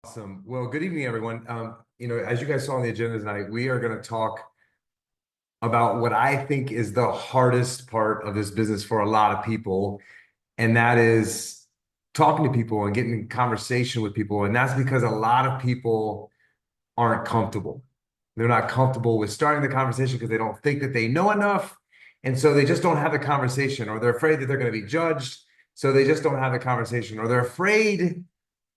Awesome. Well, good evening, everyone. As you guys saw on the agenda tonight, we are going to talk about what I think is the hardest part of this business for a lot of people, and that is talking to people and getting in conversation with people. And that's because a lot of people aren't comfortable. They're not comfortable with starting the conversation because they don't think that they know enough. And so they just don't have the conversation, or they're afraid that they're going to be judged. So they just don't have the conversation, or they're afraid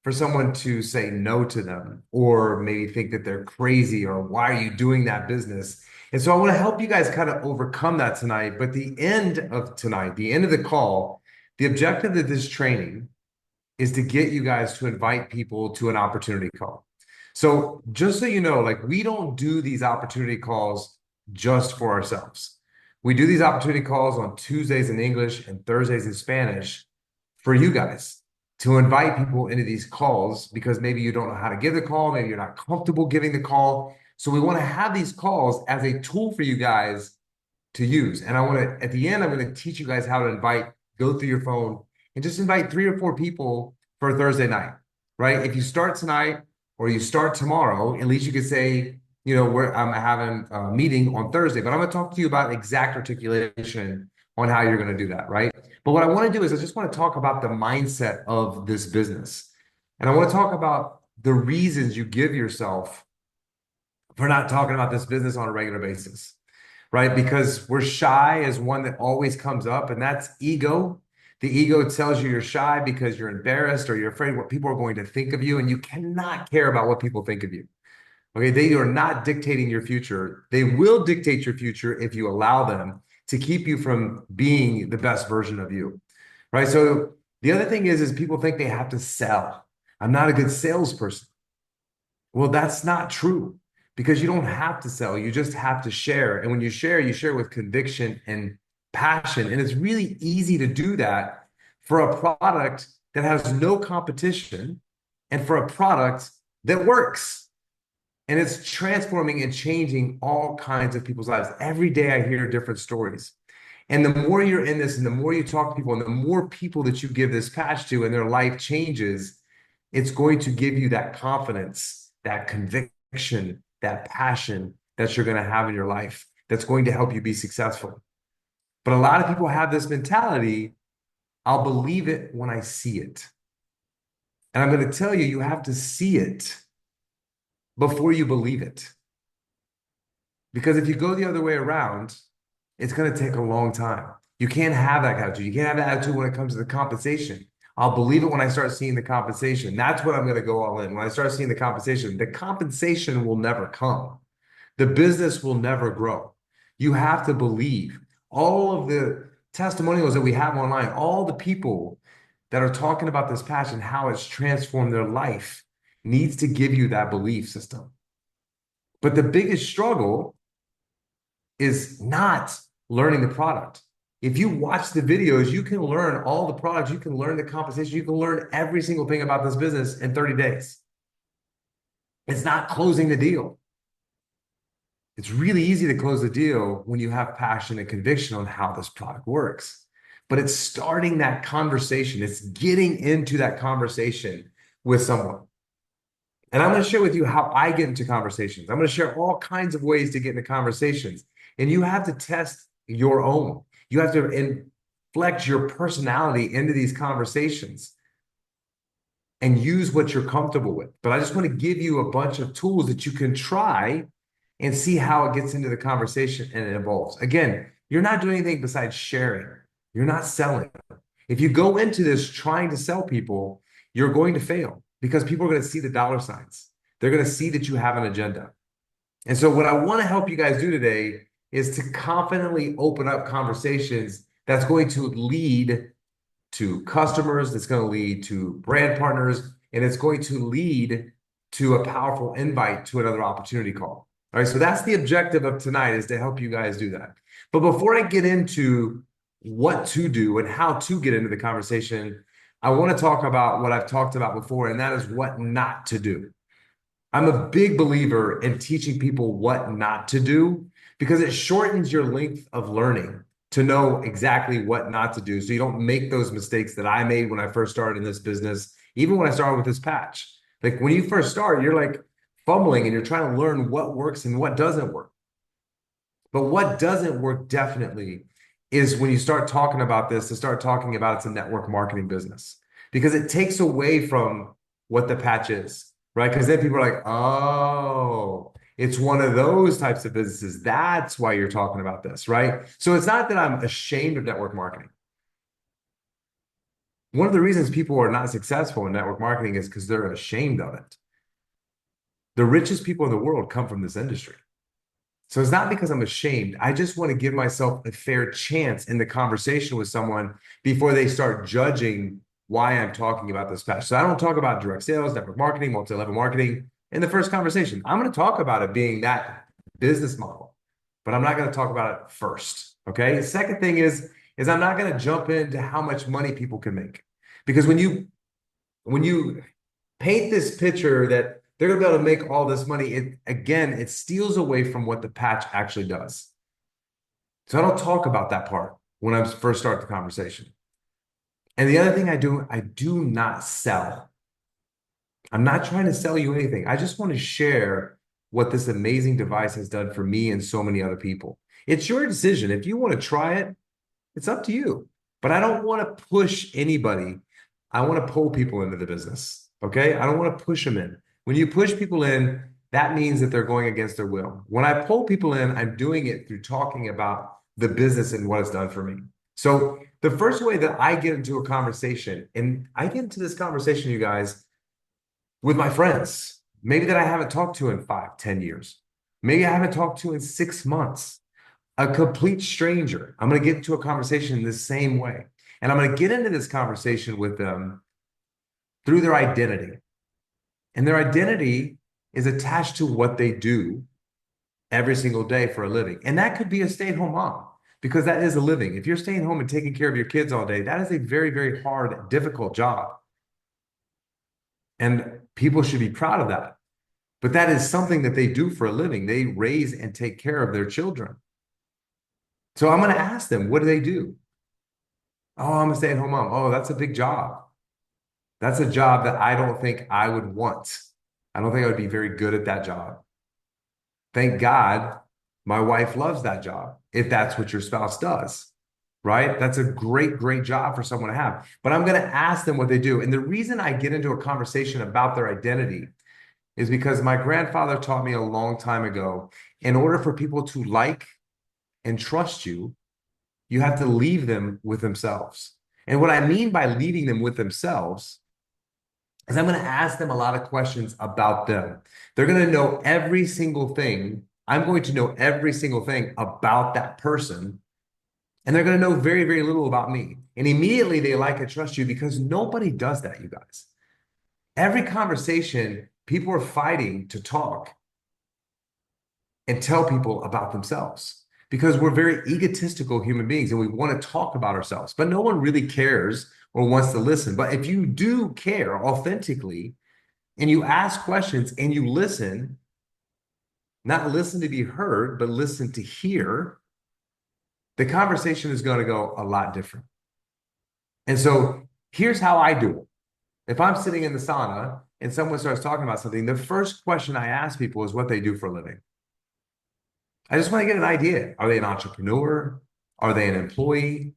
for someone to say no to them, or maybe think that they're crazy, or why are you doing that business? And so I want to help you guys kind of overcome that tonight. But the end of tonight, the end of the call, the objective of this training is to get you guys to invite people to an opportunity call. So just so you know, like, we don't do these opportunity calls just for ourselves. We do these opportunity calls on Tuesdays in English and Thursdays in Spanish for you guys to invite people into these calls, because maybe you don't know how to give the call, maybe you're not comfortable giving the call. So we want to have these calls as a tool for you guys to use. And I want to, at the end, I'm going to teach you guys how to go through your phone and just invite 3 or 4 people for a Thursday night, right? If you start tonight or you start tomorrow, at least you could say, I'm having a meeting on Thursday, but I'm going to talk to you about exact articulation on how you're going to do that, right? But what I want to do is I just want to talk about the mindset of this business. And I want to talk about the reasons you give yourself for not talking about this business on a regular basis, right? Because we're shy is one that always comes up, and that's ego. The ego tells you you're shy because you're embarrassed or you're afraid what people are going to think of you, and you cannot care about what people think of you. Okay, they are not dictating your future. They will dictate your future if you allow them to keep you from being the best version of you, right? So the other thing is people think they have to sell. I'm not a good salesperson. Well, that's not true, because you don't have to sell. You just have to share. And when you share with conviction and passion. And it's really easy to do that for a product that has no competition and for a product that works. And it's transforming and changing all kinds of people's lives. Every day I hear different stories. And the more you're in this and the more you talk to people and the more people that you give this patch to and their life changes, it's going to give you that confidence, that conviction, that passion that you're going to have in your life that's going to help you be successful. But a lot of people have this mentality, I'll believe it when I see it. And I'm going to tell you, you have to see it before you believe it. Because if you go the other way around, it's going to take a long time. You can't have that attitude. You can't have that attitude when it comes to the compensation. I'll believe it when I start seeing the compensation. That's when I'm going to go all in. When I start seeing the compensation will never come. The business will never grow. You have to believe. All of the testimonials that we have online, all the people that are talking about this passion, how it's transformed their life, needs to give you that belief system. But the biggest struggle is not learning the product. If you watch the videos, you can learn all the products, you can learn the compensation, you can learn every single thing about this business in 30 days. It's not closing the deal. It's really easy to close the deal when you have passion and conviction on how this product works. But it's starting that conversation. It's getting into that conversation with someone. And I'm going to share with you how I get into conversations. I'm going to share all kinds of ways to get into conversations. And you have to test your own. You have to inflect your personality into these conversations and use what you're comfortable with. But I just want to give you a bunch of tools that you can try and see how it gets into the conversation and it evolves. Again, you're not doing anything besides sharing. You're not selling. If you go into this trying to sell people, you're going to fail, because people are going to see the dollar signs. They're going to see that you have an agenda. And so what I want to help you guys do today is to confidently open up conversations that's going to lead to customers, that's going to lead to brand partners, and it's going to lead to a powerful invite to another opportunity call. All right, so that's the objective of tonight, is to help you guys do that. But before I get into what to do and how to get into the conversation, I want to talk about what I've talked about before, and that is what not to do. I'm a big believer in teaching people what not to do, because it shortens your length of learning to know exactly what not to do, so you don't make those mistakes that I made when I first started in this business, even when I started with this patch. Like when you first start, you're like fumbling and you're trying to learn what works and what doesn't work. But what doesn't work definitely is when you start talking about this, to start talking about it's a network marketing business because it takes away from what the patch is, right? Because then people are like, oh, it's one of those types of businesses. That's why you're talking about this, right? So it's not that I'm ashamed of network marketing. One of the reasons people are not successful in network marketing is because they're ashamed of it. The richest people in the world come from this industry. So it's not because I'm ashamed. I just want to give myself a fair chance in the conversation with someone before they start judging why I'm talking about this patch. So I don't talk about direct sales, network marketing, multi-level marketing in the first conversation. I'm going to talk about it being that business model, but I'm not going to talk about it first. Okay. The second thing is I'm not going to jump into how much money people can make. Because when you paint this picture that they're going to be able to make all this money, it steals away from what the patch actually does. So I don't talk about that part when I first start the conversation. And the other thing I do not sell. I'm not trying to sell you anything. I just want to share what this amazing device has done for me and so many other people. It's your decision. If you want to try it, it's up to you. But I don't want to push anybody. I want to pull people into the business. Okay. I don't want to push them in. When you push people in, that means that they're going against their will. When I pull people in, I'm doing it through talking about the business and what it's done for me. So the first way that I get into a conversation, and I get into this conversation, you guys, with my friends, maybe that I haven't talked to in 5, 10 years. Maybe I haven't talked to in 6 months, a complete stranger. I'm going to get into a conversation the same way. And I'm going to get into this conversation with them through their identity. And their identity is attached to what they do every single day for a living. And that could be a stay-at-home mom because that is a living. If you're staying home and taking care of your kids all day, that is a very, very hard, difficult job. And people should be proud of that. But that is something that they do for a living. They raise and take care of their children. So I'm going to ask them, what do they do? Oh, I'm a stay-at-home mom. Oh, that's a big job. That's a job that I don't think I would want. I don't think I would be very good at that job. Thank God my wife loves that job, if that's what your spouse does, right? That's a great, great job for someone to have. But I'm going to ask them what they do. And the reason I get into a conversation about their identity is because my grandfather taught me a long time ago, in order for people to like and trust you, you have to leave them with themselves. And what I mean by leaving them with themselves is I'm going to ask them a lot of questions about them. They're going to know every single thing. I'm going to know every single thing about that person. And they're going to know very, very little about me. And immediately they like and trust you because nobody does that, you guys. Every conversation, people are fighting to talk and tell people about themselves because we're very egotistical human beings and we want to talk about ourselves, but no one really cares or wants to listen. But if you do care authentically and you ask questions and you listen, not listen to be heard, but listen to hear, the conversation is going to go a lot different. And so here's how I do it. If I'm sitting in the sauna and someone starts talking about something, the first question I ask people is what they do for a living. I just want to get an idea. Are they an entrepreneur? Are they an employee?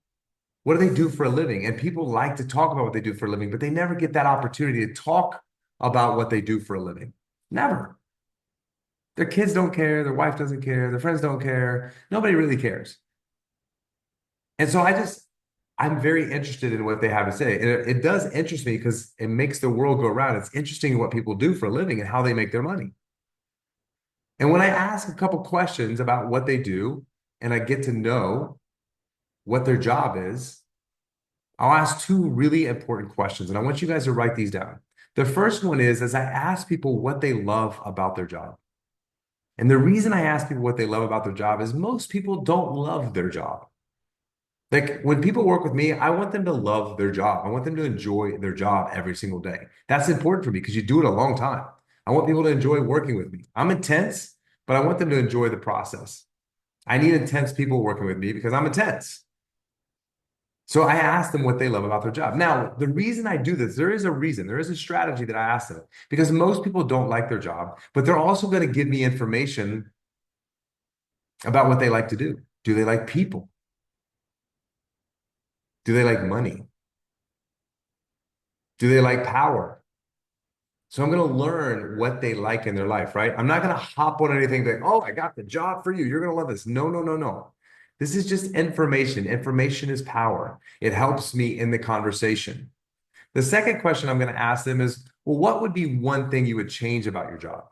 What do they do for a living? And people like to talk about what they do for a living, but they never get that opportunity to talk about what they do for a living. Never. Their kids don't care. Their wife doesn't care. Their friends don't care. Nobody really cares. And so I'm very interested in what they have to say. And it does interest me because it makes the world go around. It's interesting what people do for a living and how they make their money. And when I ask a couple questions about what they do and I get to know what their job is, I'll ask two really important questions. And I want you guys to write these down. The first one is as I ask people what they love about their job. And the reason I ask people what they love about their job is most people don't love their job. Like when people work with me, I want them to love their job. I want them to enjoy their job every single day. That's important for me because you do it a long time. I want people to enjoy working with me. I'm intense, but I want them to enjoy the process. I need intense people working with me because I'm intense. So I asked them what they love about their job. Now, the reason I do this, there is a reason, there is a strategy that I ask them because most people don't like their job, but they're also going to give me information about what they like to do. Do they like people? Do they like money? Do they like power? So I'm going to learn what they like in their life, right? I'm not going to hop on anything like, oh, I got the job for you. You're going to love this. No, no, no, no. This is just information. Information is power. It helps me in the conversation. The second question I'm going to ask them is, well, what would be one thing you would change about your job?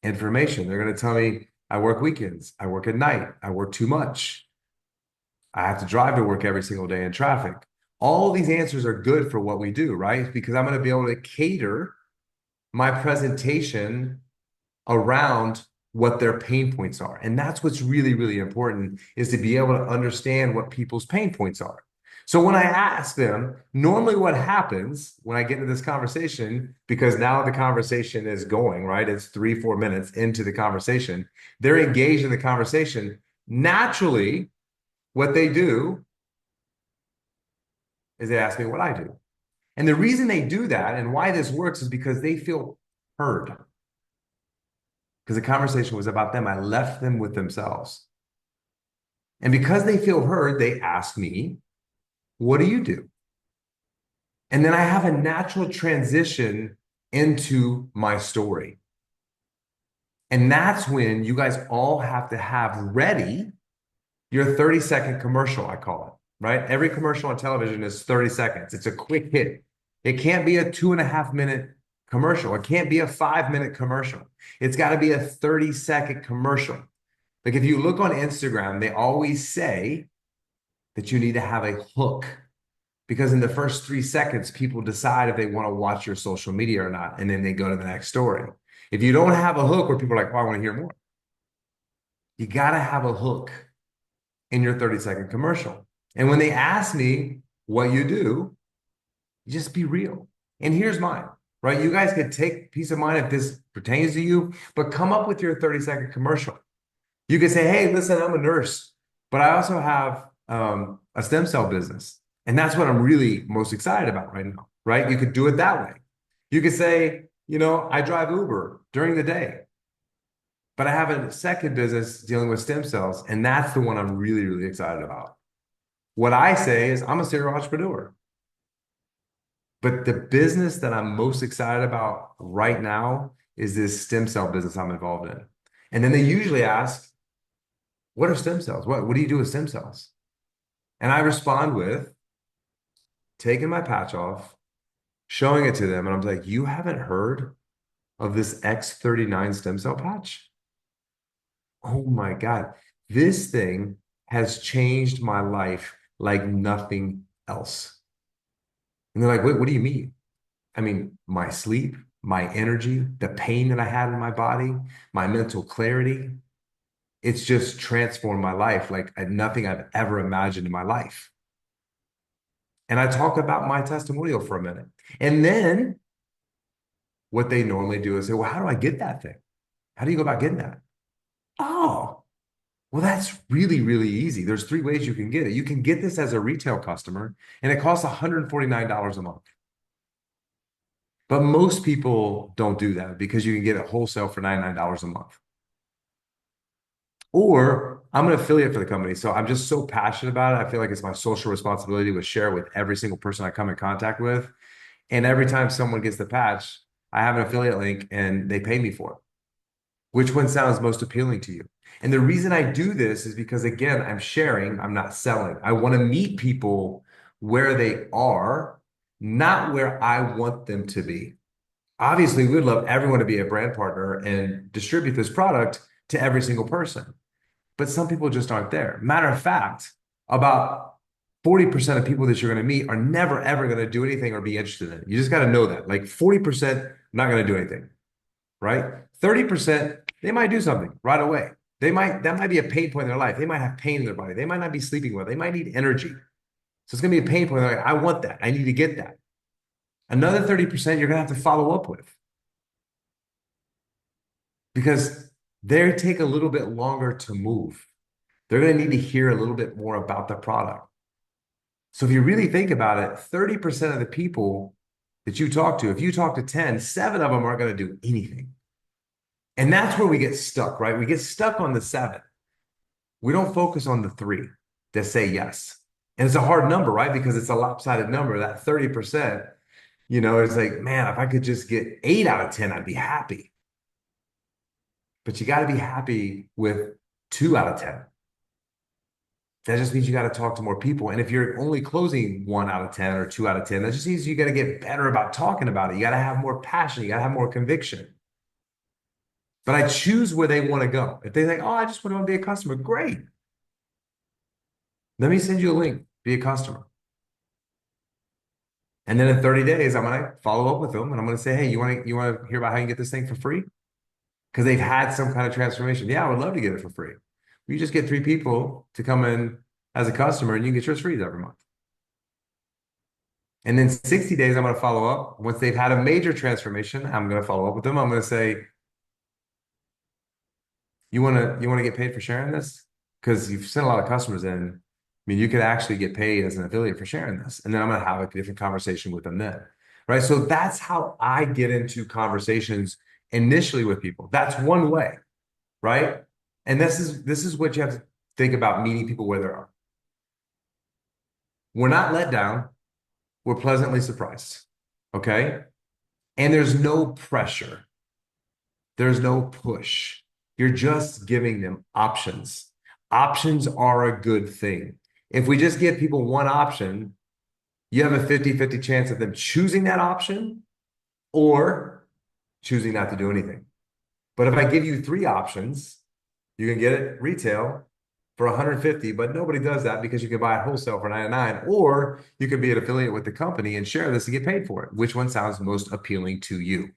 Information. They're going to tell me, I work weekends. I work at night. I work too much. I have to drive to work every single day in traffic. All these answers are good for what we do, right? Because I'm going to be able to cater my presentation around what their pain points are. And that's what's really, really important is to be able to understand what people's pain points are. So when I ask them, normally what happens when I get into this conversation, because now the conversation is going, right? It's 3, 4 minutes into the conversation. They're engaged in the conversation. Naturally, what they do is they ask me what I do. And the reason they do that and why this works is because they feel heard. Because the conversation was about them. I left them with themselves. And because they feel heard, they ask me, what do you do? And then I have a natural transition into my story. And that's when you guys all have to have ready your 30-second commercial, I call it, right? Every commercial on television is 30 seconds. It's a quick hit. It can't be a 2.5 minute commercial. It can't be a 5 minute commercial. It's got to be a 30-second commercial. Like if you look on Instagram, they always say that you need to have a hook because in the first 3 seconds, people decide if they want to watch your social media or not, and then they go to the next story. If you don't have a hook where people are like, oh, I want to hear more, you got to have a hook in your 30-second commercial. And when they ask me what you do, just be real. And here's mine, right? You guys could take peace of mind if this pertains to you, but come up with your 30-second commercial. You could say, hey, listen, I'm a nurse, but I also have a stem cell business. And that's what I'm really most excited about right now, right? You could do it that way. You could say, I drive Uber during the day, but I have a second business dealing with stem cells. And that's the one I'm really, really excited about. What I say is I'm a serial entrepreneur. But the business that I'm most excited about right now is this stem cell business I'm involved in. And then they usually ask, what are stem cells? What do you do with stem cells? And I respond with taking my patch off, showing it to them. And I'm like, you haven't heard of this X39 stem cell patch? Oh my God. This thing has changed my life like nothing else. And they're like, what do you mean? I mean, my sleep, my energy, the pain that I had in my body, my mental clarity. It's just transformed my life like nothing I've ever imagined in my life. And I talk about my testimonial for a minute. And then what they normally do is say, well, how do I get that thing? How do you go about getting that? Oh, well, that's really, really easy. There's 3 ways you can get it. You can get this as a retail customer, and it costs $149 a month. But most people don't do that because you can get it wholesale for $99 a month. Or I'm an affiliate for the company. So I'm just so passionate about it. I feel like it's my social responsibility to share with every single person I come in contact with. And every time someone gets the patch, I have an affiliate link and they pay me for it. Which one sounds most appealing to you? And the reason I do this is because, again, I'm sharing, I'm not selling. I want to meet people where they are, not where I want them to be. Obviously, we'd love everyone to be a brand partner and distribute this product to every single person. But some people just aren't there. Matter of fact, about 40% of people that you're going to meet are never, ever going to do anything or be interested in it. You just got to know that. Like 40% not going to do anything, right? 30%, they might do something right away. That might be a pain point in their life. They might have pain in their body. They might not be sleeping well. They might need energy. So it's going to be a pain point. They're like, I want that. I need to get that. Another 30% you're going to have to follow up with because they take a little bit longer to move. They're going to need to hear a little bit more about the product. So if you really think about it, 30% of the people that you talk to, if you talk to 10, seven of them aren't going to do anything. And that's where we get stuck, right? We get stuck on the seven. We don't focus on the three that say yes. And it's a hard number, right? Because it's a lopsided number. That 30%, it's like, man, if I could just get 8 out of 10, I'd be happy. But you got to be happy with 2 out of 10. That just means you got to talk to more people. And if you're only closing 1 out of 10 or 2 out of 10, that just means you got to get better about talking about it. You got to have more passion. You got to have more conviction. But I choose where they want to go. If they think, oh, I just want to be a customer, great. Let me send you a link, be a customer. And then in 30 days, I'm going to follow up with them and I'm going to say, hey, you want to hear about how you can get this thing for free? Because they've had some kind of transformation. Yeah, I would love to get it for free. You just get 3 people to come in as a customer and you can get yours free every month. And then 60 days, I'm going to follow up. Once they've had a major transformation, I'm going to follow up with them. I'm going to say, you want to get paid for sharing this? Because you've sent a lot of customers in. I mean, you could actually get paid as an affiliate for sharing this. And then I'm going to have a different conversation with them then. Right. So that's how I get into conversations initially with people. That's one way. Right. And this is what you have to think about meeting people where they are. We're not let down. We're pleasantly surprised. Okay. And there's no pressure. There's no push. You're just giving them options. Options are a good thing. If we just give people one option, you have a 50-50 chance of them choosing that option or choosing not to do anything. But if I give you 3 options, you can get it retail for 150, but nobody does that because you can buy it wholesale for 99, or you could be an affiliate with the company and share this and get paid for it. Which one sounds most appealing to you?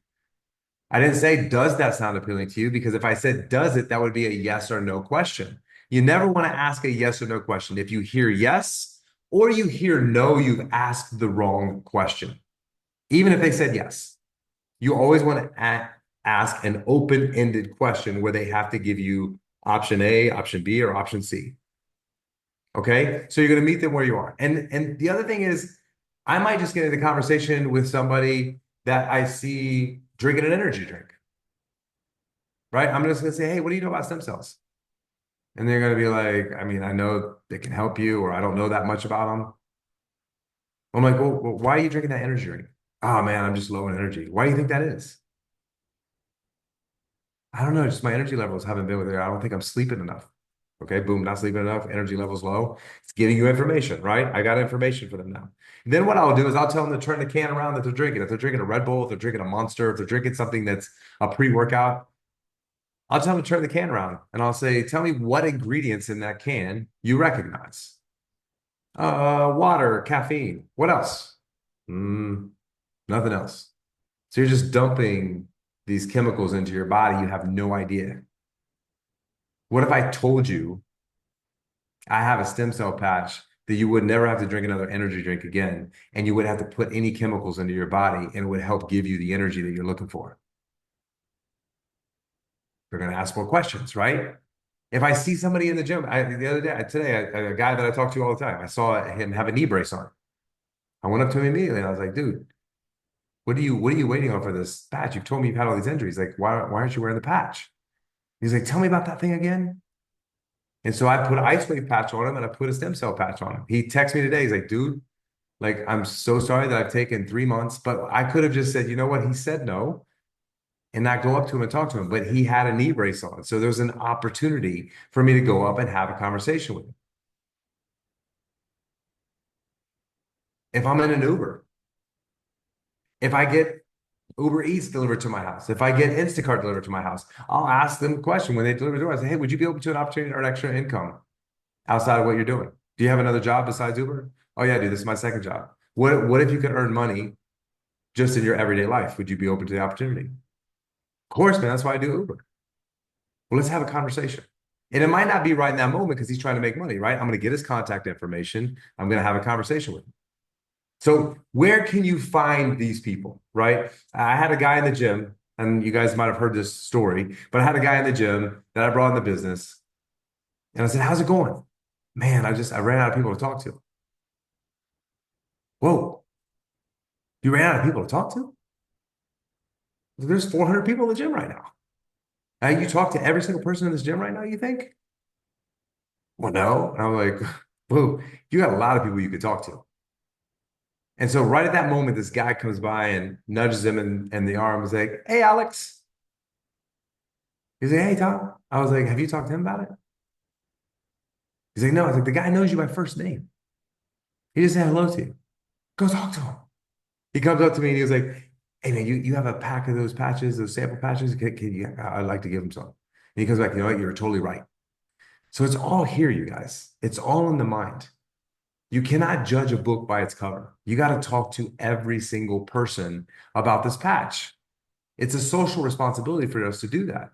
I didn't say, does that sound appealing to you? Because if I said, does it, that would be a yes or no question. You never want to ask a yes or no question. If you hear yes or you hear no, you've asked the wrong question. Even if they said yes, you always want to ask an open-ended question where they have to give you option A, option B, or option C. Okay. So you're going to meet them where you are. And the other thing is, I might just get into conversation with somebody that I see drinking an energy drink. Right. I'm just going to say, hey, what do you know about stem cells? And they're going to be like, I mean, I know they can help you, or I don't know that much about them. I'm like, well, why are you drinking that energy drink? Oh man, I'm just low in energy. Why do you think that is? I don't know. Just my energy levels haven't been there. I don't think I'm sleeping enough. Okay, boom, not sleeping enough. Energy levels low. It's giving you information, right? I got information for them now. And then what I'll do is I'll tell them to turn the can around that they're drinking. If they're drinking a Red Bull, if they're drinking a Monster, if they're drinking something that's a pre-workout, I'll tell them to turn the can around and I'll say, tell me what ingredients in that can you recognize. Water, caffeine. What else? Nothing else. So you're just dumping these chemicals into your body. You have no idea. What if I told you I have a stem cell patch that you would never have to drink another energy drink again, and you would have to put any chemicals into your body and it would help give you the energy that you're looking for? They're going to ask more questions, right? If I see somebody in the gym, the other day, today, a guy that I talk to all the time, I saw him have a knee brace on. I went up to him immediately and I was like, dude, what are you waiting on for this patch? You've told me you've had all these injuries. Like, why aren't you wearing the patch? He's like, tell me about that thing again. And so I put an ice wave patch on him and I put a stem cell patch on him. He texted me today. He's like, dude, like, I'm so sorry that I've taken 3 months, but I could have just said, you know what? He said no and not go up to him and talk to him, but he had a knee brace on. So there's an opportunity for me to go up and have a conversation with him. If I'm in an Uber, if I get Uber Eats delivered to my house, if I get Instacart delivered to my house, I'll ask them a question when they deliver to us. I say, hey, would you be open to an opportunity to earn extra income outside of what you're doing? Do you have another job besides Uber? Oh yeah, dude, this is my second job. What if you could earn money just in your everyday life? Would you be open to the opportunity? Of course, man. That's why I do Uber. Well, let's have a conversation. And it might not be right in that moment because he's trying to make money, right? I'm going to get his contact information. I'm going to have a conversation with him. So where can you find these people, right? I had a guy in the gym, and you guys might have heard this story, but I had a guy in the gym that I brought in the business. And I said, how's it going? Man, I ran out of people to talk to. Whoa, you ran out of people to talk to? There's 400 people in the gym right now. You talk to every single person in this gym right now, you think? Well, no. And I'm like, whoa, you got a lot of people you could talk to. And so right at that moment, this guy comes by and nudges him in the arm and is like, hey, Alex. He's like, hey, Tom. I was like, have you talked to him about it? He's like, no. I was like, the guy knows you by first name. He just said hello to you. Go talk to him. He comes up to me and he was like, hey, man, you have a pack of those patches, those sample patches? I'd like to give him some. And he comes back, you know what? You're totally right. So it's all here, you guys. It's all in the mind. You cannot judge a book by its cover. You got to talk to every single person about this patch. It's a social responsibility for us to do that.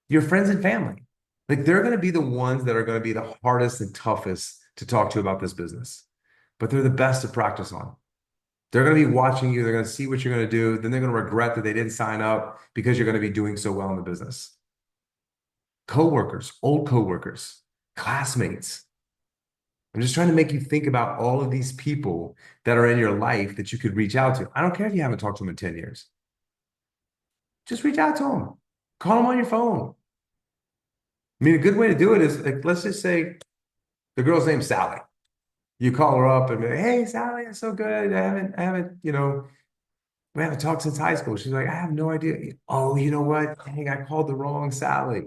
Your friends and family, like they're going to be the ones that are going to be the hardest and toughest to talk to about this business, but they're the best to practice on. They're going to be watching you. They're going to see what you're going to do. Then they're going to regret that they didn't sign up because you're going to be doing so well in the business. Coworkers, old coworkers, classmates. I'm just trying to make you think about all of these people that are in your life that you could reach out to. I don't care if you haven't talked to them in 10 years. Just reach out to them. Call them on your phone. I mean, a good way to do it is like, let's just say the girl's name's Sally. You call her up and be like, hey, Sally, it's so good. We haven't talked since high school. She's like, I have no idea. Oh, you know what? Dang, I called the wrong Sally.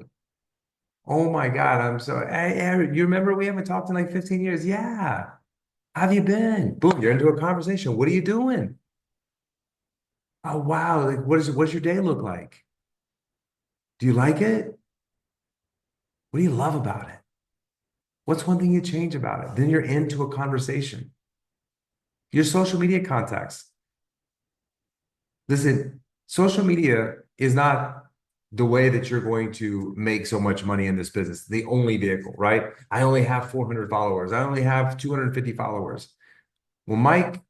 Oh my God, I'm so, hey, you remember we haven't talked in like 15 years? Yeah. How have you been? Boom, you're into a conversation. What are you doing? Oh, wow. Like, what does your day look like? Do you like it? What do you love about it? What's one thing you change about it? Then you're into a conversation. Your social media contacts. Listen, social media is not the way that you're going to make so much money in this business. The only vehicle, right? I only have 400 followers. I only have 250 followers. Well, Mike,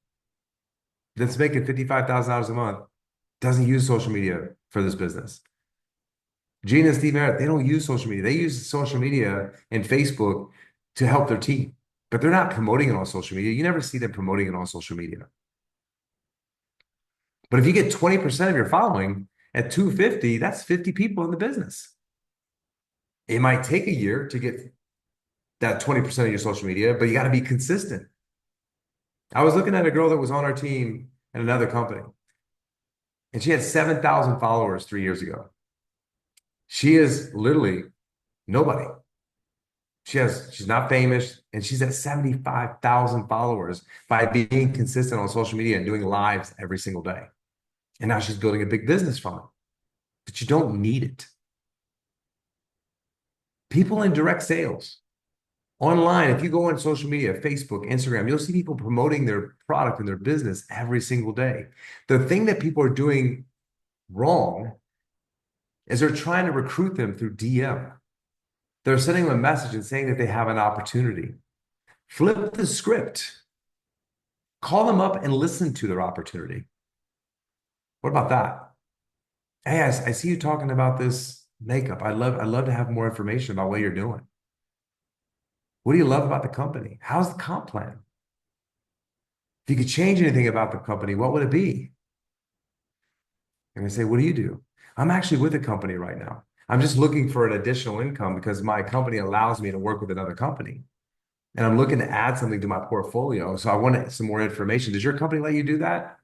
that's making $55,000 a month, doesn't use social media for this business. Gina and Steve Merritt, they don't use social media. They use social media and Facebook to help their team, but they're not promoting it on social media. You never see them promoting it on social media. But if you get 20% of your following at 250, that's 50 people in the business. It might take a year to get that 20% of your social media, but you got to be consistent. I was looking at a girl that was on our team at another company, and she had 7,000 followers 3 years ago. She is literally nobody. She's not famous, and she's at 75,000 followers by being consistent on social media and doing lives every single day. And now she's building a big business from it. But you don't need it. People in direct sales, online, if you go on social media, Facebook, Instagram, you'll see people promoting their product and their business every single day. The thing that people are doing wrong is they're trying to recruit them through DM. They're sending them a message and saying that they have an opportunity. Flip the script. Call them up and listen to their opportunity. What about that? Hey, I see you talking about this makeup. I'd love to have more information about what you're doing. What do you love about the company? How's the comp plan? If you could change anything about the company, what would it be? And I say, what do you do? I'm actually with a company right now. I'm just looking for an additional income because my company allows me to work with another company. And I'm looking to add something to my portfolio. So I want some more information. Does your company let you do that?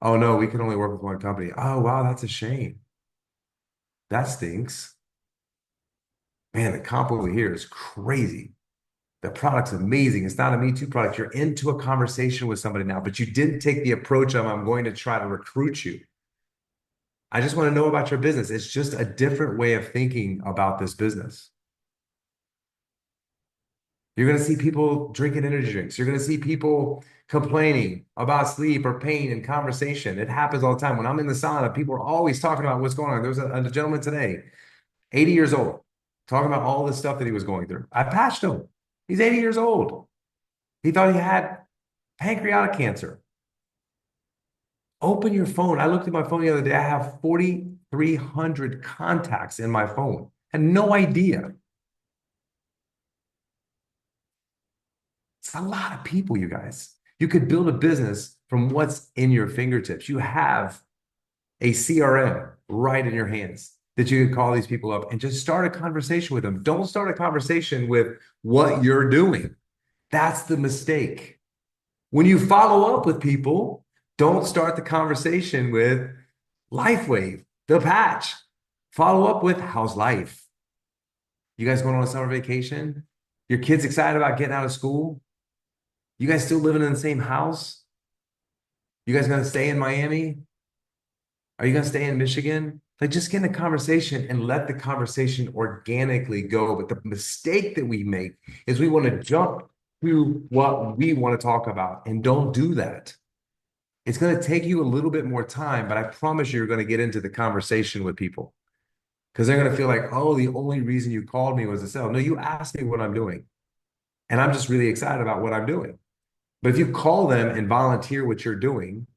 Oh, no, we can only work with one company. Oh, wow, that's a shame. That stinks. Man, the comp over here is crazy. The product's amazing. It's not a Me Too product. You're into a conversation with somebody now, but you didn't take the approach of, I'm going to try to recruit you. I just want to know about your business. It's just a different way of thinking about this business. You're going to see people drinking energy drinks. You're going to see people complaining about sleep or pain in conversation. It happens all the time. When I'm in the sauna, people are always talking about what's going on. There was a gentleman today, 80 years old, talking about all this stuff that he was going through. I patched him. He's 80 years old. He thought he had pancreatic cancer. Open your phone. I looked at my phone the other day. I have 4,300 contacts in my phone. I had no idea. It's a lot of people, you guys. You could build a business from what's in your fingertips. You have a CRM right in your hands that you can call these people up and just start a conversation with them. Don't start a conversation with what you're doing. That's the mistake. When you follow up with people, don't start the conversation with LifeWave, the patch. Follow up with how's life? You guys going on a summer vacation? Your kids excited about getting out of school? You guys still living in the same house? You guys gonna stay in Miami? Are you gonna stay in Michigan? Like just get in a conversation and let the conversation organically go. But the mistake that we make is we want to jump to what we want to talk about and don't do that. It's going to take you a little bit more time, but I promise you're going to get into the conversation with people because they're going to feel like, oh, the only reason you called me was to sell. No, you asked me what I'm doing, and I'm just really excited about what I'm doing. But if you call them and volunteer what you're doing,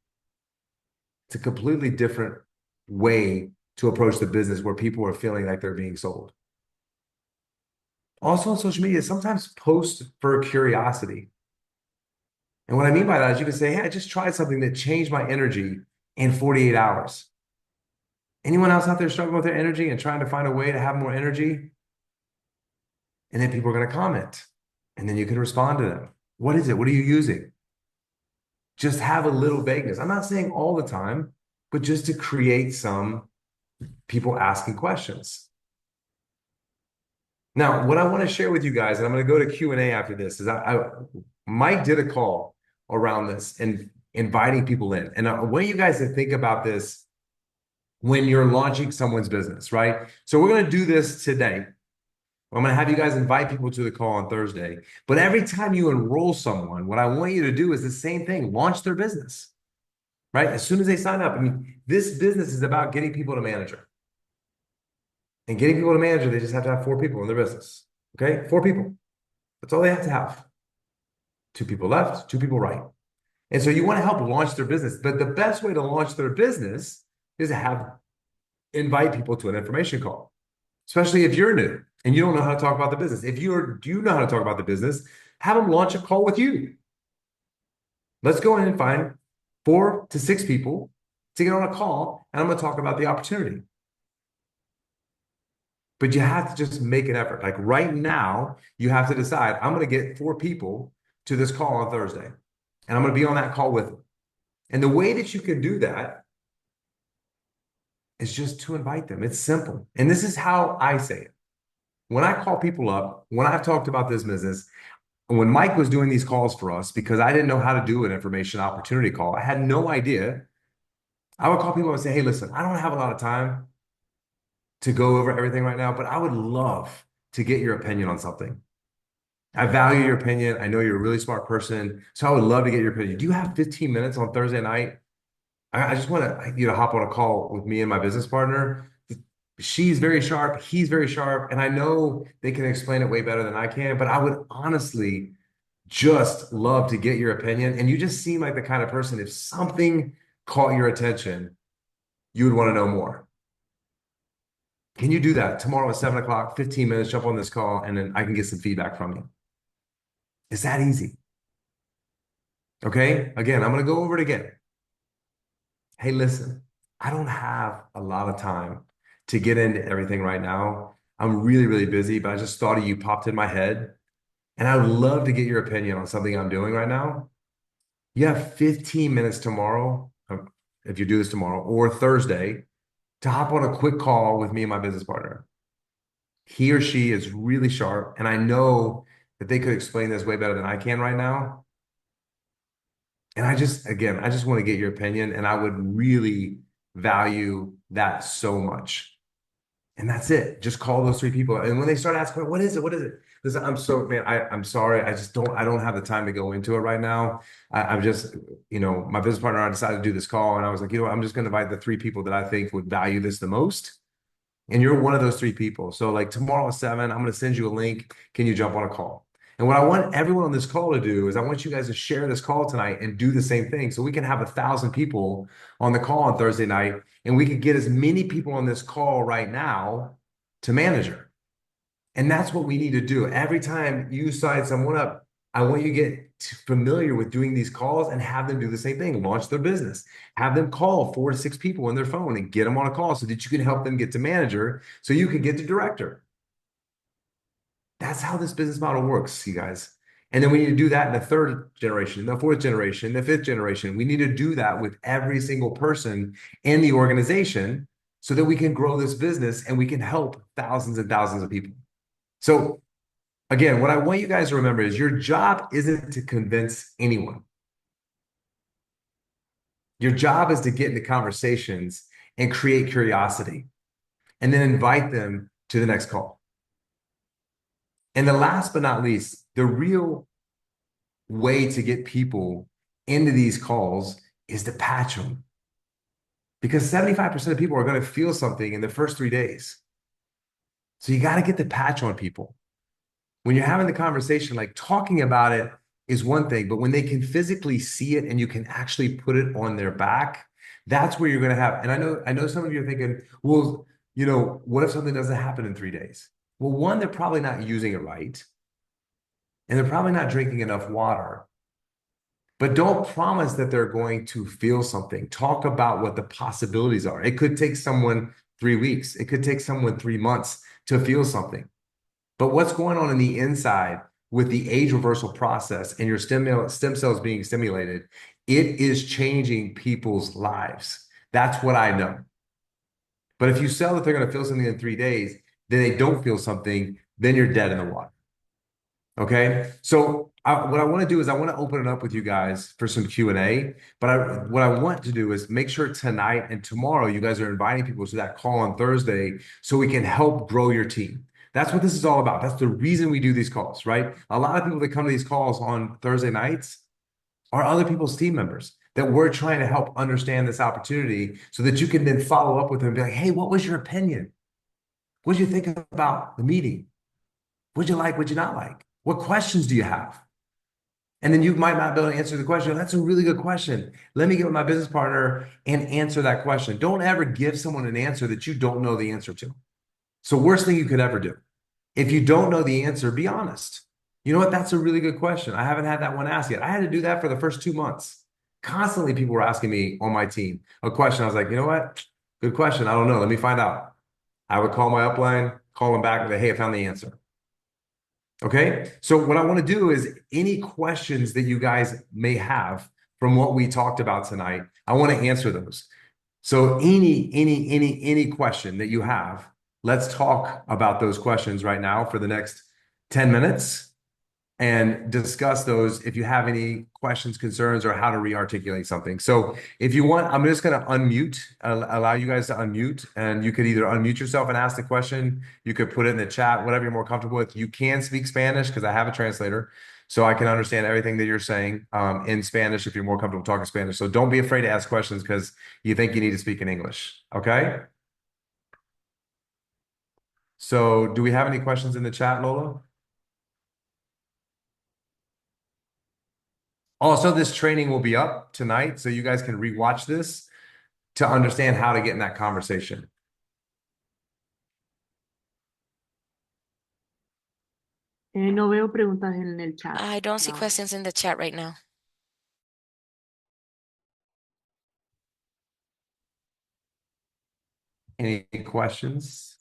it's a completely different way to approach the business where people are feeling like they're being sold. Also on social media, sometimes post for curiosity. And what I mean by that is you can say, hey, I just tried something that changed my energy in 48 hours. Anyone else out there struggling with their energy and trying to find a way to have more energy? And then people are going to comment. And then you can respond to them. What is it? What are you using? Just have a little vagueness. I'm not saying all the time, but just to create some people asking questions. Now, what I want to share with you guys, and I'm going to go to Q&A after this, is Mike did a call around this and inviting people in. And I want you guys to think about this when you're launching someone's business, right? So we're going to do this today. I'm going to have you guys invite people to the call on Thursday. But every time you enroll someone, what I want you to do is the same thing, launch their business, right? As soon as they sign up, I mean, this business is about getting people to manager. And getting people to manager, they just have to have 4 people in their business. Okay? 4 people. That's all they have to have. 2 people left, 2 people right. And so you want to help launch their business. But the best way to launch their business is to invite people to an information call, especially if you're new and you don't know how to talk about the business. If you do know how to talk about the business, have them launch a call with you. Let's go in and find 4 to 6 people to get on a call, and I'm going to talk about the opportunity. But you have to just make an effort. Like right now, you have to decide, I'm going to get 4 people to this call on Thursday, and I'm going to be on that call with them. And the way that you can do that is just to invite them. It's simple. And this is how I say it. When I call people up, when I've talked about this business, when Mike was doing these calls for us, because I didn't know how to do an information opportunity call, I had no idea. I would call people and say, hey, listen, I don't have a lot of time to go over everything right now, but I would love to get your opinion on something. I value your opinion. I know you're a really smart person, so I would love to get your opinion. Do you have 15 minutes on Thursday night? I just want to, hop on a call with me and my business partner. She's very sharp. He's very sharp. And I know they can explain it way better than I can, but I would honestly just love to get your opinion. And you just seem like the kind of person, if something caught your attention, you would want to know more. Can you do that tomorrow at 7 o'clock, 15 minutes, jump on this call, and then I can get some feedback from you? It's that easy. Okay. Again, I'm going to go over it again. Hey, listen, I don't have a lot of time to get into everything right now. I'm really, really busy, but I just thought of you popped in my head. And I would love to get your opinion on something I'm doing right now. You have 15 minutes tomorrow, if you do this tomorrow or Thursday, to hop on a quick call with me and my business partner. He or she is really sharp, and I know that they could explain this way better than I can right now. And I just want to get your opinion, and I would really value that so much. And that's it. Just call those 3 people. And when they start asking, what is it? What is it? Listen, I'm sorry. I don't have the time to go into it right now. I'm just, my business partner and I decided to do this call. And I was like, I'm just going to invite the 3 people that I think would value this the most. And you're one of those 3 people. So like tomorrow at 7, I'm going to send you a link. Can you jump on a call? And what I want everyone on this call to do is I want you guys to share this call tonight and do the same thing. So we can have 1,000 people on the call on Thursday night, and we could get as many people on this call right now to manager. And that's what we need to do. Every time you sign someone up, I want you to get familiar with doing these calls and have them do the same thing, launch their business, have them call 4 to 6 people on their phone and get them on a call so that you can help them get to manager so you can get to director. That's how this business model works, you guys. And then we need to do that in the third generation, the fourth generation, the fifth generation. We need to do that with every single person in the organization so that we can grow this business and we can help thousands and thousands of people. So, again, what I want you guys to remember is your job isn't to convince anyone. Your job is to get into conversations and create curiosity and then invite them to the next call. And the last but not least, the real way to get people into these calls is to patch them. Because 75% of people are going to feel something in the first 3 days. So you got to get the patch on people. When you're having the conversation, like talking about it is one thing, but when they can physically see it and you can actually put it on their back, that's where you're going to have. And I know some of you are thinking, well, what if something doesn't happen in 3 days? Well, one, they're probably not using it right. And they're probably not drinking enough water. But don't promise that they're going to feel something. Talk about what the possibilities are. It could take someone 3 weeks. It could take someone 3 months to feel something. But what's going on in the inside with the age reversal process and your stem cells being stimulated, it is changing people's lives. That's what I know. But if you sell that they're going to feel something in 3 days, then they don't feel something, then you're dead in the water. Okay. So what I want to do is I want to open it up with you guys for some Q&A. But what I want to do is make sure tonight and tomorrow you guys are inviting people to that call on Thursday so we can help grow your team. That's what this is all about. That's the reason we do these calls, right? A lot of people that come to these calls on Thursday nights are other people's team members that we're trying to help understand this opportunity so that you can then follow up with them and be like, hey, what was your opinion? What did you think about the meeting? What'd you like? What'd you not like? What questions do you have? And then you might not be able to answer the question. That's a really good question. Let me get with my business partner and answer that question. Don't ever give someone an answer that you don't know the answer to. So worst thing you could ever do. If you don't know the answer, be honest. You know what? That's a really good question. I haven't had that one asked yet. I had to do that for the first 2 months. Constantly people were asking me on my team a question. I was like, you know what? Good question. I don't know. Let me find out. I would call my upline, call them back and say, hey, I found the answer. Okay. So what I want to do is any questions that you guys may have from what we talked about tonight, I want to answer those. So any question that you have, let's talk about those questions right now for the next 10 minutes and discuss those if you have any questions, concerns, or how to re-articulate something. So if you want, I'm just going to unmute, allow you guys to unmute, and you could either unmute yourself and ask the question. You could put it in the chat, whatever you're more comfortable with. You can speak Spanish because I have a translator, so I can understand everything that you're saying in Spanish if you're more comfortable talking Spanish. So don't be afraid to ask questions because you think you need to speak in English. Okay? So do we have any questions in the chat, Lola? Also, this training will be up tonight, so you guys can rewatch this to understand how to get in that conversation. No veo preguntas en el chat. I don't see questions in the chat right now. Any questions?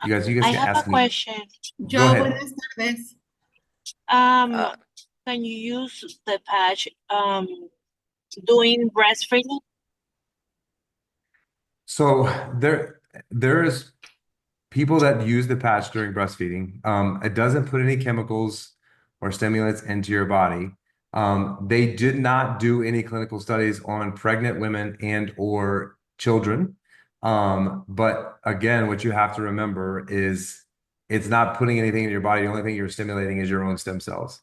You guys I can have ask a me. question. Go ahead. Can you use the patch doing breastfeeding? So there is people that use the patch during breastfeeding. It doesn't put any chemicals or stimulants into your body. They did not do any clinical studies on pregnant women and or children. But again, what you have to remember is it's not putting anything in your body. The only thing you're stimulating is your own stem cells.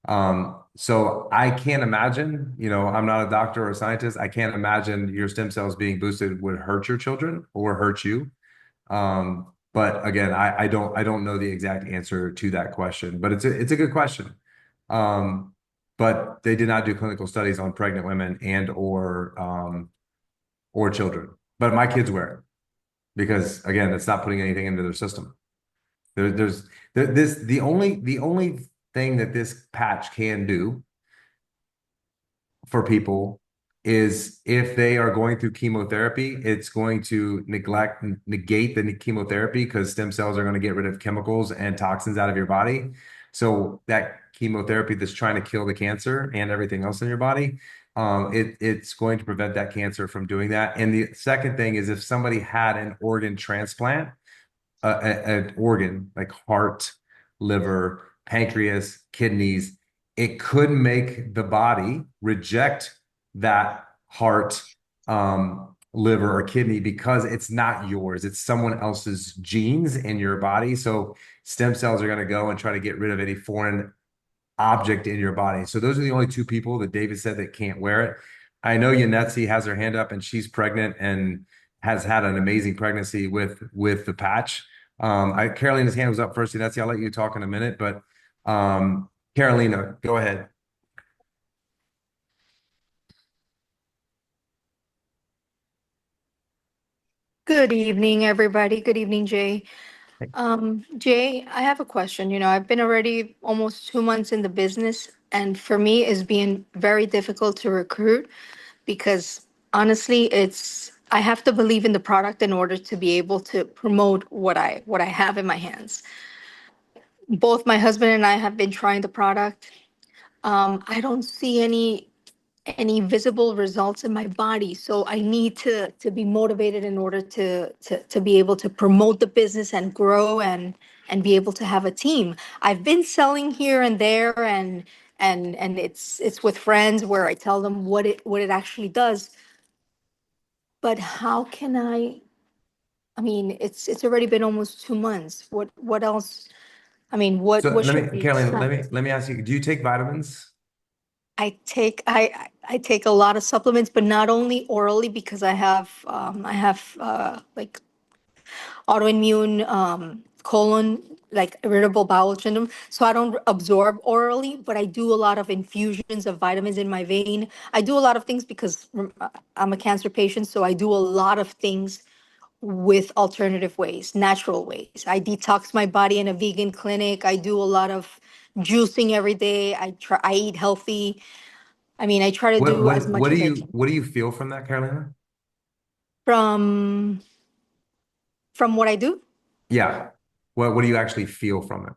So I can't imagine, I'm not a doctor or a scientist. I can't imagine your stem cells being boosted would hurt your children or hurt you. But again, I don't know the exact answer to that question, but it's a good question. But they did not do clinical studies on pregnant women and or children. But my kids wear it because again, it's not putting anything into their system. The only thing that this patch can do for people is if they are going through chemotherapy, it's going to negate the chemotherapy because stem cells are going to get rid of chemicals and toxins out of your body. So that chemotherapy that's trying to kill the cancer and everything else in your body, it's going to prevent that cancer from doing that. And the second thing is if somebody had an organ transplant, an organ like heart, liver, pancreas, kidneys, it could make the body reject that heart, liver, or kidney because it's not yours. It's someone else's genes in your body. So stem cells are going to go and try to get rid of any foreign object in your body. So those are the only two people that David said that can't wear it. I know Yanetsi has her hand up and she's pregnant and has had an amazing pregnancy with the patch. Carolina's hand was up first. Yanetsi, I'll let you talk in a minute, but Carolina, go ahead. Good evening, everybody. Good evening, Jay. Jay, I have a question. I've been already almost 2 months in the business, and for me, it's been very difficult to recruit because honestly, I have to believe in the product in order to be able to promote what I have in my hands. Both my husband and I have been trying the product. I don't see any visible results in my body, so I need to be motivated in order to be able to promote the business and grow and be able to have a team. I've been selling here and there, and it's with friends where I tell them what it actually does. But how can I mean, it's already been almost 2 months. What else? I mean, So what should we Carolina, let me expect? let me ask you, do you take vitamins? I take a lot of supplements, but not only orally because I have like autoimmune colon, like irritable bowel syndrome. So I don't absorb orally, but I do a lot of infusions of vitamins in my vein. I do a lot of things because I'm a cancer patient, so I do a lot of things with alternative ways, natural ways. I detox my body in a vegan clinic. I do a lot of juicing every day. I eat healthy. I mean, I try to What do as what what much do as I you can. what do you feel from that, Carolina? From what I do, Yeah. What do you actually feel from it?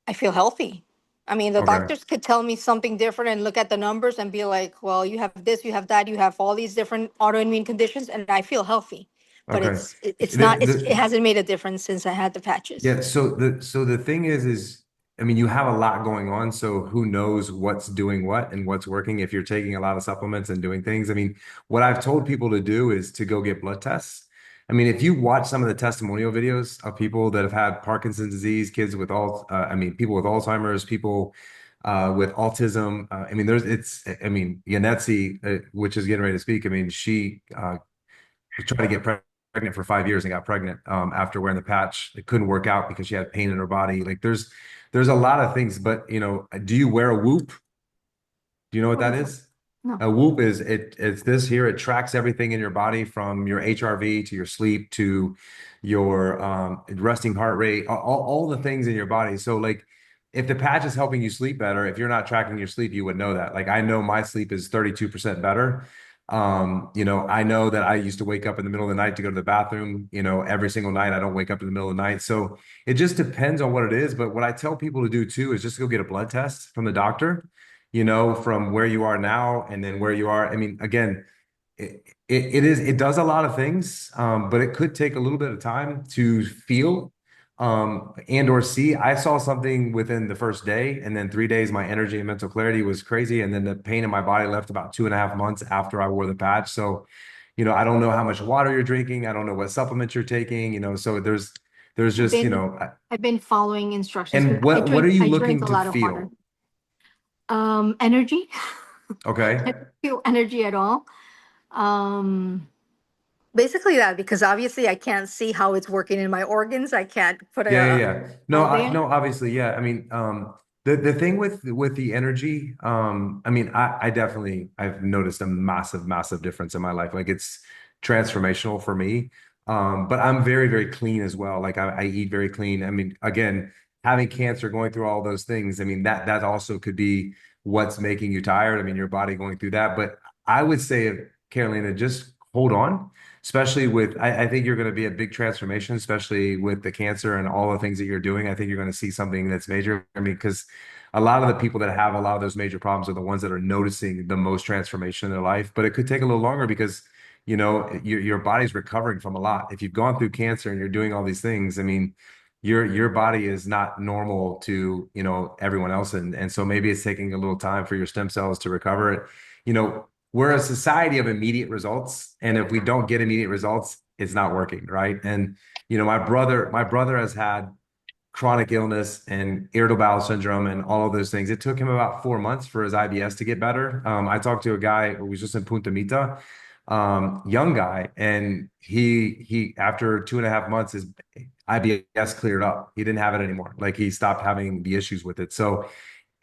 I feel healthy. I mean, the Okay. doctors could tell me something different and look at the numbers and be like, "Well, you have this, you have that, you have all these different autoimmune conditions," and I feel healthy. But Okay. it's The, not it the, hasn't made a difference since I had the patches. Yeah, so the thing is I mean you have a lot going on, so who knows what's doing what and what's working if you're taking a lot of supplements and doing things. I mean, what I've told people to do is to go get blood tests. I mean, if you watch some of the testimonial videos of people that have had Parkinson's disease, kids with all, I mean, people with Alzheimer's, people with autism. I mean, I mean, Yanetsi, which is getting ready to speak. I mean, she was trying to get pregnant for 5 years and got pregnant after wearing the patch. It couldn't work out because she had pain in her body. Like there's a lot of things, but do you wear a Whoop? Do you know what What that is that? is? No. A Whoop is it's this here. It tracks everything in your body from your HRV to your sleep to your resting heart rate, all the things in your body. So like if the patch is helping you sleep better, if you're not tracking your sleep, you would know that. Like I know my sleep is 32% better. I know that I used to wake up in the middle of the night to go to the bathroom, every single night. I don't wake up in the middle of the night. So it just depends on what it is. But what I tell people to do too is just go get a blood test from the doctor, from where you are now and then where you are. I mean, again, it does a lot of things, but it could take a little bit of time to feel and or see. I saw something within the first day, and then 3 days, my energy and mental clarity was crazy. And then the pain in my body left about 2.5 months after I wore the patch. So, I don't know how much water you're drinking. I don't know what supplements you're taking, so there's I've just, been I've been following instructions, and but what are you I drink looking a to lot of water. feel? Energy. I Okay. don't feel energy at all. Um, Basically that, because obviously I can't see how it's working in my organs. I can't put Yeah. No, all there. no, obviously, yeah. I mean, the thing with the energy, I mean, I definitely I've noticed a massive, massive difference in my life. Like it's transformational for me. But I'm very, very clean as well. Like I eat very clean. I mean, again, having cancer, going through all those things, I mean, that also could be what's making you tired. I mean, your body going through that. But I would say, Carolina, just hold on, especially with, I think you're going to be a big transformation, especially with the cancer and all the things that you're doing. I think you're going to see something that's major. I mean, because a lot of the people that have a lot of those major problems are the ones that are noticing the most transformation in their life. But it could take a little longer because your body's recovering from a lot. If you've gone through cancer and you're doing all these things, I mean, your body is not normal to, everyone else. And so maybe it's taking a little time for your stem cells to recover it. We're a society of immediate results. And if we don't get immediate results, it's not working, right? And my brother has had chronic illness and irritable bowel syndrome and all of those things. It took him about 4 months for his IBS to get better. I talked to a guy who was just in Punta Mita, young guy, and he after 2.5 months, his IBS cleared up. He didn't have it anymore. Like he stopped having the issues with it. So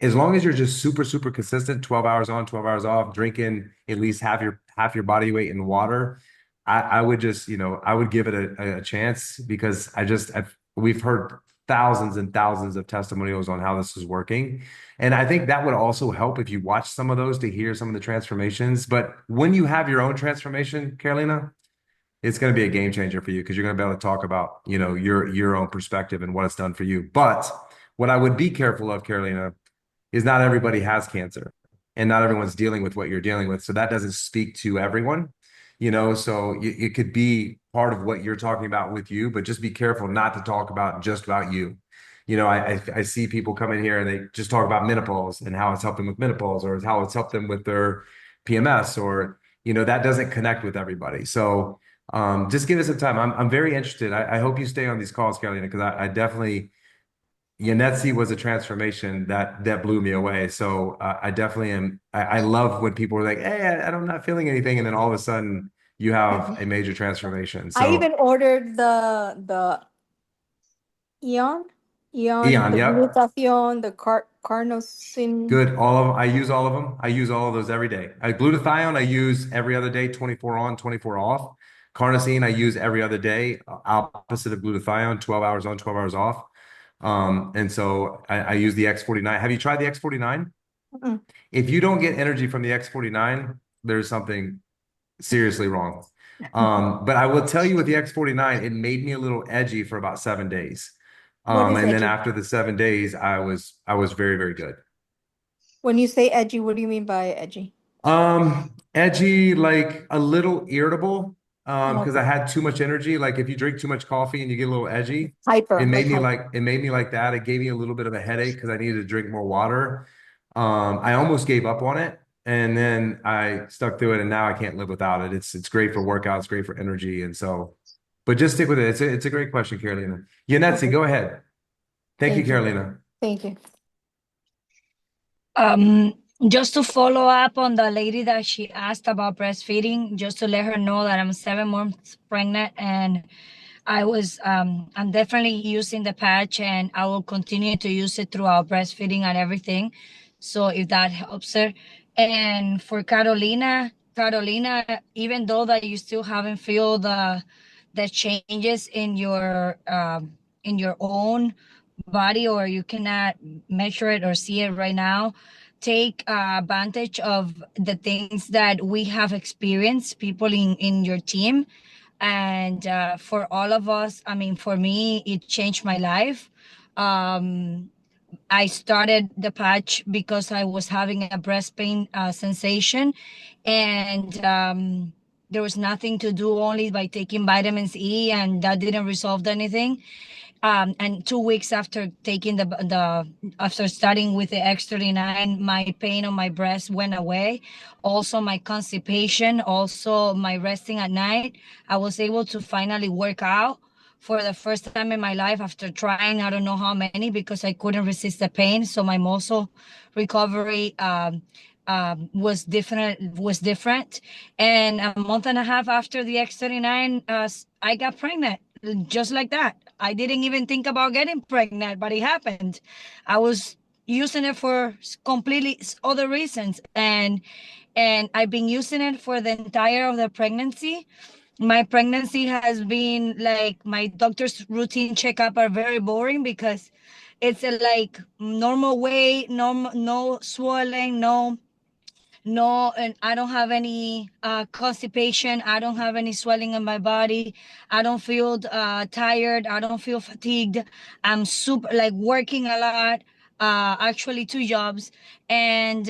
as long as you're just super, super consistent, 12 hours on, 12 hours off, drinking at least half your body weight in water, I would just, I would give it a chance because we've heard thousands and thousands of testimonials on how this is working. And I think that would also help if you watch some of those to hear some of the transformations. But when you have your own transformation, Carolina, it's going to be a game changer for you because you're going to be able to talk about, your own perspective and what it's done for you. But what I would be careful of, Carolina, is not everybody has cancer and not everyone's dealing with what you're dealing with. So that doesn't speak to everyone, so it could be part of what you're talking about with you, but just be careful not to talk about just about you. I see people come in here and they just talk about menopause and how it's helped them with menopause or how it's helped them with their PMS or, that doesn't connect with everybody. So just give it some time. I'm very interested. I hope you stay on these calls, Carolina, because I definitely Yanetsi was a transformation that blew me away. So I definitely am. I love when people are like, "Hey, I'm not feeling anything," and then all of a sudden you have a major transformation. I So even ordered the Eon, Eon, the yep, glutathione, the carnosine. good. All of them. I use all of them. I use all of those every day. Glutathione I use every other day, 24 on, 24 off. Carnosine I use every other day, opposite of glutathione, 12 hours on, 12 hours off. And so I use the X39. Have you tried the X49? Mm-mm. If you don't get energy from the X49, there's something seriously wrong. But I will tell you with the X49, it made me a little edgy for about 7 days. What is And then edgy? after the 7 days, I was very, very good. When you say edgy, what do you mean by edgy? Edgy, like a little irritable, because I Okay. had too much energy. Like if you drink too much coffee and you get a little edgy, Hyper, it made like me hyper. like it made me like that. It gave me a little bit of a headache because I needed to drink more water. I almost gave up on it, and then I stuck through it, and now I can't live without it. It's great for workouts, great for energy, and so. But just stick with it. It's a great question, Carolina. Yanetsi, Okay. go ahead. Thank you, Thank you. Carolina. Thank you. Um, just to follow up on the lady that she asked about breastfeeding, just to let her know that I'm 7 months pregnant and I'm definitely using the patch and I will continue to use it throughout breastfeeding and everything. So if that helps her. And for Carolina, even though that you still haven't feel the changes in your own body or you cannot measure it or see it right now, take advantage of the things that we have experienced, people in your team. And for all of us, I mean, for me, it changed my life. Um, I started the patch because I was having a breast pain sensation, and there was nothing to do only by taking vitamins E, and that didn't resolve anything. And 2 weeks after taking after starting with the X39, my pain on my breast went away. Also my constipation, also my resting at night. I was able to finally work out for the first time in my life after trying I don't know how many because I couldn't resist the pain. So my muscle recovery was different. And a month and a half after the X39, I got pregnant just like that. I didn't even think about getting pregnant, but it happened. I was using it for completely other reasons, and I've been using it for the entire of the pregnancy. my pregnancy has been like my doctor's routine checkup are very boring because it's a like normal weight, no swelling, no, and I don't have any constipation. I don't have any swelling in my body. I don't feel tired. I don't feel fatigued. I'm super like working a lot. Actually, two jobs, and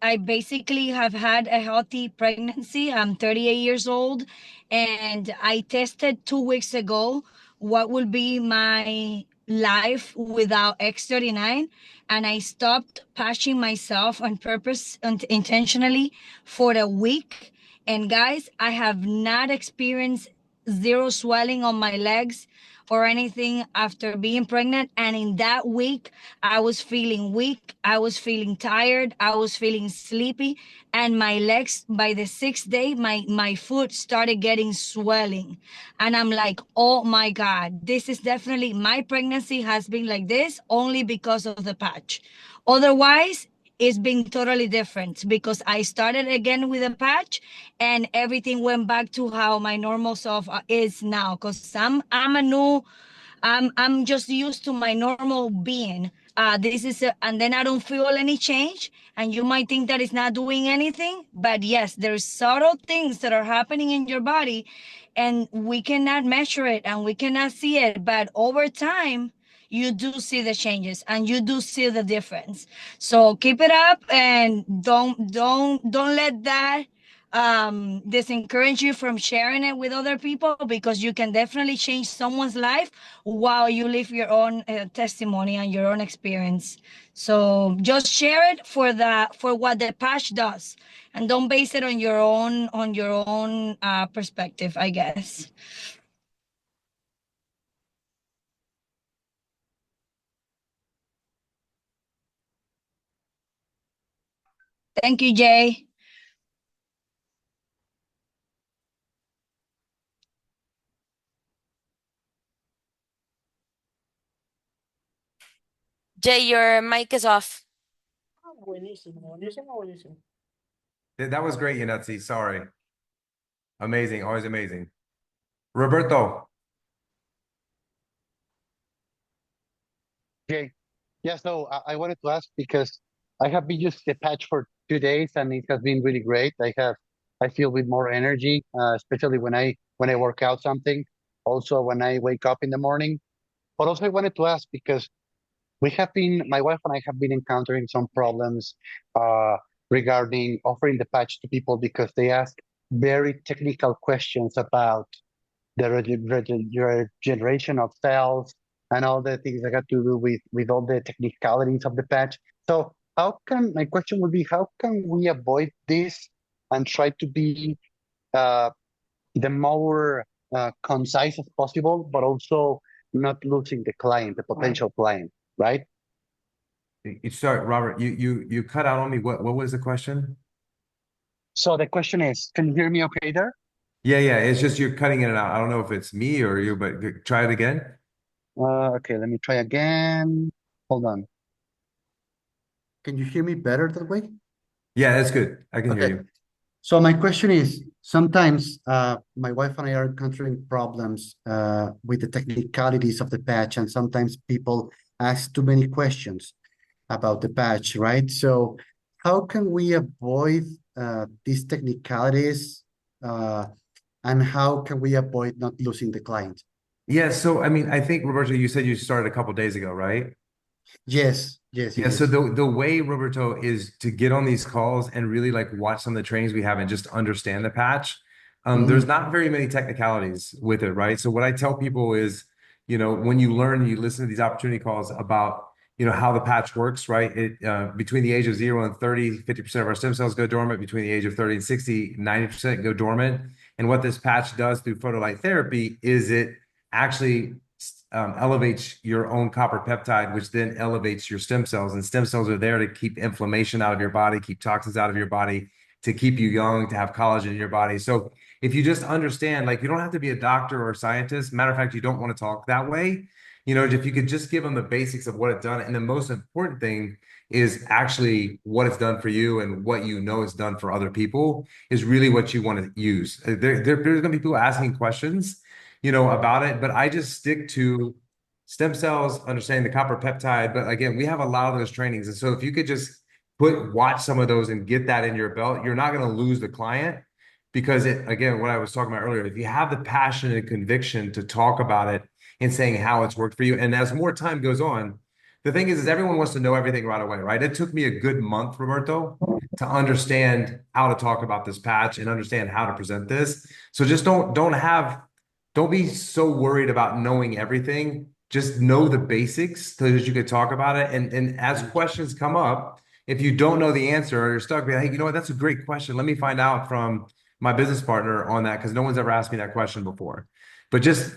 I basically have had a healthy pregnancy. I'm 38 years old, and I tested 2 weeks ago what will be my life without X39, and I stopped patching myself on purpose and intentionally for a week. And guys, I have not experienced zero swelling on my legs or anything after being pregnant. And in that week, I was feeling weak. I was feeling tired. I was feeling sleepy. And my legs, by the 6th day, my foot started getting swelling. And I'm like, oh my God, this is definitely my pregnancy has been like this only because of the patch. Otherwise, it's been totally different because I started again with a patch and everything went back to how my normal self is now. Because I'm a new, I'm just used to my normal being. And then I don't feel any change. And you might think that it's not doing anything, but yes, there's subtle things that are happening in your body, and we cannot measure it and we cannot see it. But over time, you do see the changes and you do see the difference. So keep it up and don't let that disencourage you from sharing it with other people, because you can definitely change someone's life while you live your own testimony and your own experience. So just share it for what the patch does, and don't base it on your own perspective, I guess. Thank you, Jay. Jay, your mic is off. Buenísimo, buenísimo, buenísimo. That was great, Yanetsi. Sorry. Amazing. Always amazing. Roberto. Okay. Yeah, so I wanted to ask because I have been using the patch for 2 days and it has been really great. I feel with more energy, especially when I work out something. Also when I wake up in the morning. But also I wanted to ask because my wife and I have been encountering some problems uh, regarding offering the patch to people because they ask very technical questions about the regeneration of cells and all the things that got to do with all the technicalities of the patch. So my question would be, how can we avoid this and try to be uh, the more concise as possible, but also not losing the client, the potential client, right? Sorry, Robert, you cut out on me. What was the question? So the question is, can you hear me okay there? Yeah. It's just you're cutting in and out. I don't know if it's me or you, but try it again. Okay, let me try again. Hold on. Can you hear me better that way? Yeah, that's good. I can hear Okay. you. So my question is, sometimes my wife and I are encountering problems with the technicalities of the patch, and sometimes people ask too many questions about the patch, right? So how can we avoid these technicalities, uh, and how can we avoid not losing the client? Yeah, so I mean, I think Roberto, you said you started a couple days ago, right? Yes, yes, Yeah, yes, so yes. the way, Roberto, is to get on these calls and really like watch some of the trainings we have and just understand the patch. There's Mhm. not very many technicalities with it, right? So what I tell people is, when you learn, you listen to these opportunity calls about, how the patch works, right? Between the age of 0 and 30, 50% of our stem cells go dormant. Between the age of 30 and 60, 90% go dormant. And what this patch does through photolight therapy is it actually elevates your own copper peptide, which then elevates your stem cells. And stem cells are there to keep inflammation out of your body, keep toxins out of your body, to keep you young, to have collagen in your body. So if you just understand, like, you don't have to be a doctor or a scientist. Matter of fact, you don't want to talk that way. You know, if you could just give them the basics of what it's done. And the most important thing is actually what it's done for you and what you know it's done for other people is really what you want to use. There's going to be people asking questions, you know, about it, but I just stick to stem cells, understanding the copper peptide. But again, we have a lot of those trainings. And so if you could just watch some of those and get that in your belt, you're not going to lose the client because it, again, what I was talking about earlier, if you have the passion and conviction to talk about it and saying how it's worked for you. And as more time goes on, the thing is everyone wants to know everything right away, right? It took me a good month, Roberto, to understand how to talk about this patch and understand how to present this. So just don't be so worried about knowing everything. Just know the basics so that you could talk about it. And as questions come up, if you don't know the answer or you're stuck, be like, hey, you know what? That's a great question. Let me find out from my business partner on that because no one's ever asked me that question before. But just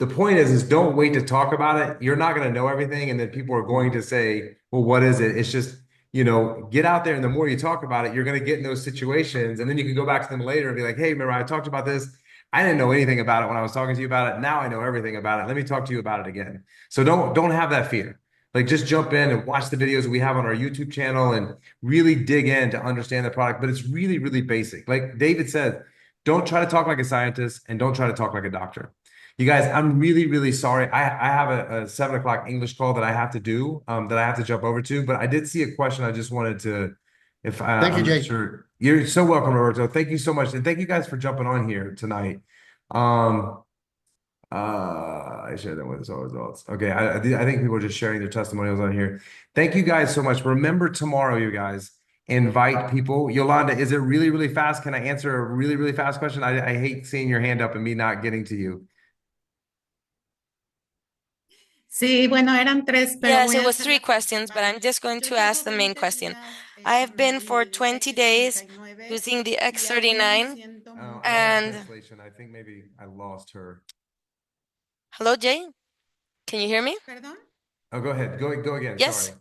the point is don't wait to talk about it. You're not going to know everything. And then people are going to say, well, what is it? It's just, you know, get out there. And the more you talk about it, you're going to get in those situations. And then you can go back to them later and be like, hey, remember I talked about this. I didn't know anything about it when I was talking to you about it. Now I know everything about it. Let me talk to you about it again. So don't have that fear. Like just jump in and watch the videos we have on our YouTube channel and really dig in to understand the product. But it's really, really basic. Like David said, don't try to talk like a scientist and don't try to talk like a doctor. You guys, I'm really, really sorry. I have a 7 o'clock English call that I have to do, that I have to jump over to. But I did see a question. I just wanted to, if I, Thank you, I'm not Jay. sure. You're so welcome, Roberto. Thank you so much, and thank you guys for jumping on here tonight. I share them with us all results. Okay, I think people are just sharing their testimonials on here. Thank you guys so much. Remember tomorrow, you guys, invite people. Yolanda, is it really, really fast? Can I answer a really, really fast question? I hate seeing your hand up and me not getting to you. Sí, bueno, eran tres, pero Yes, voy it a was hacer 3 la questions, but I'm principal. just going Yo to ask llevo the main 20 question. días I have con been for el 20 days X39 using the y aún me X39. siento I don't have And translation. I think maybe I lost her. hello, Jay. Can you hear me? ¿Perdón? Oh, go ahead. Go again. Yes. Sorry.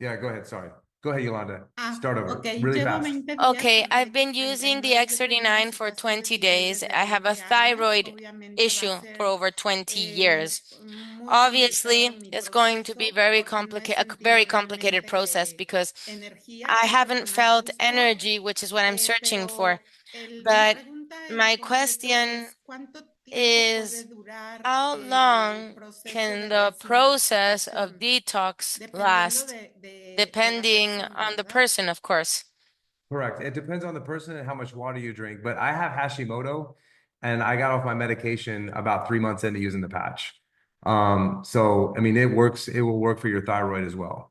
Yeah, go ahead. Sorry. Go ahead, Yolanda. Ah, Start over. ok. Really Llevo fast. 20 días Okay, con el I've been using the X39. Yo tengo una X39 for situación de 20 tiroides days. I desde have a hace años. thyroid Obviamente va a issue for ser over 20 years. muy complicado Obviously, mi it's going to be proceso porque no he a very sentido complicated process realmente because energía, I que es lo que haven't más felt busco. energy, which is what I'm searching for. Pero mi But pregunta en my concreto question es, ¿cuánto tiempo puede is durar how el long proceso can de the process of desintoxicación? detox Dependiendo last? de la Depending persona, on the ¿verdad? person, of course. Correct. It depends on the person and how much water you drink. But I have Hashimoto and I got off my medication about 3 months into using the patch. So I mean it works, it will work for your thyroid as well.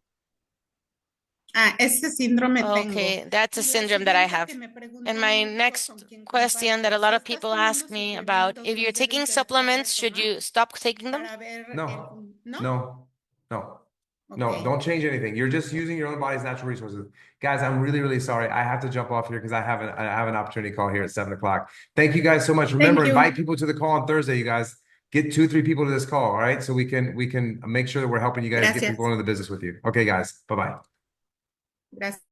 Ah, ese síndrome tengo. Okay, that's a Y la syndrome that I siguiente have. que me And preguntan my mucho, next con quien question that a comparto, lot si of estás people tomando ask me about, suplementos, if ¿los you're taking debes de supplements, should retomar you stop taking them? para ver No, ¿no? no, no. Ok. No, don't change anything. You're just using your own body's natural resources. Guys, I'm really, really sorry. I have to jump off here because I have an opportunity call here at 7 o'clock. Thank you guys so much. Remember, Thank you. invite people to the call on Thursday, you guys. Get 2, 3 people to this call, all right? So we can make sure that we're helping you guys get people Gracias. into the business with you. Okay, guys. Bye-bye. Gracias.